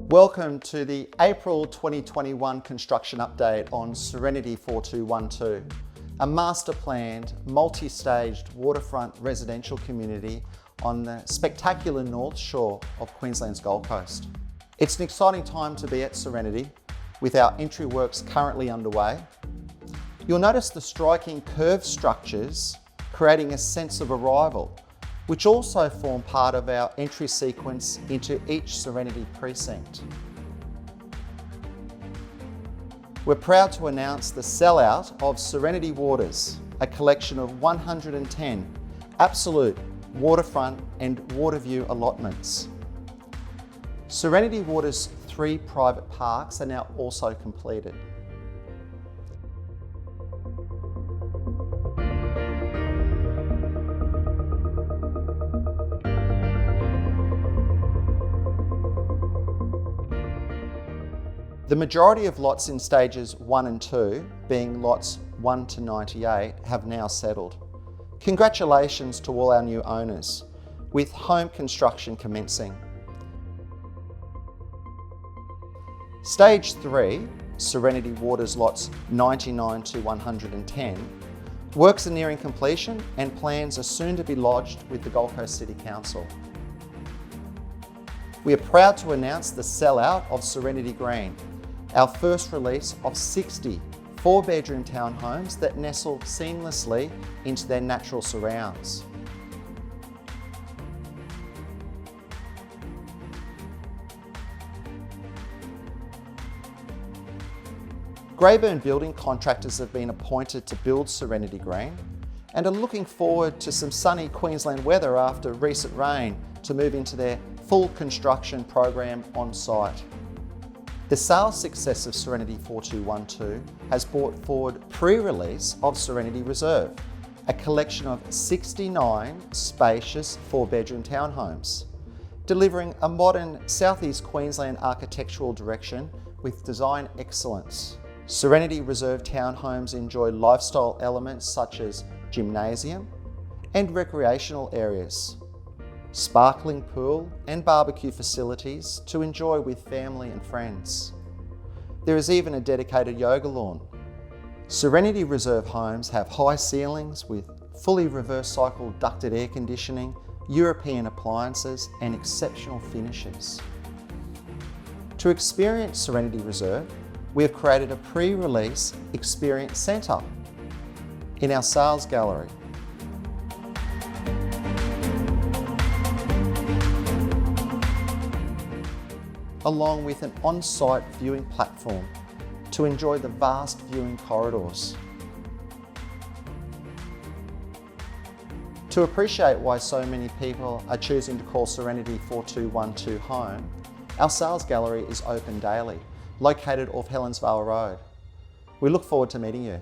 Welcome to the April 2021 construction update on Serenity 4212, a master-planned, multi-staged waterfront residential community on the spectacular North Shore of Queensland's Gold Coast. It's an exciting time to be at Serenity, with our entry works currently underway. You'll notice the striking curved structures creating a sense of arrival, which also form part of our entry sequence into each Serenity precinct. We're proud to announce the sellout of Serenity Waters, a collection of 110 absolute waterfront and water view allotments. Serenity Waters' 3 private parks are now also completed. The majority of lots in stages 1 and 2, being lots 1 to 98, have now settled. Congratulations to all our new owners, with home construction commencing. Stage 3, Serenity Waters lots 99 to 110, works are nearing completion and plans are soon to be lodged with the Gold Coast City Council. We are proud to announce the sellout of Serenity Green, our first release of 60 4-bedroom townhomes that nestle seamlessly into their natural surrounds. Greyburn building contractors have been appointed to build Serenity Green and are looking forward to some sunny Queensland weather after recent rain to move into their full construction program on site. The sales success of Serenity 4212 has brought forward pre-release of Serenity Reserve, a collection of 69 spacious 4-bedroom townhomes, delivering a modern Southeast Queensland architectural direction with design excellence. Serenity Reserve townhomes enjoy lifestyle elements such as gymnasium and recreational areas, sparkling pool and barbecue facilities to enjoy with family and friends. There is even a dedicated yoga lawn. Serenity Reserve homes have high ceilings with fully reverse cycle ducted air conditioning, European appliances and exceptional finishes. To experience Serenity Reserve, we have created a pre-release experience centre in our sales gallery. Along with an on-site viewing platform to enjoy the vast viewing corridors. To appreciate why so many people are choosing to call Serenity 4212 home, our sales gallery is open daily, located off Helensvale Road. We look forward to meeting you.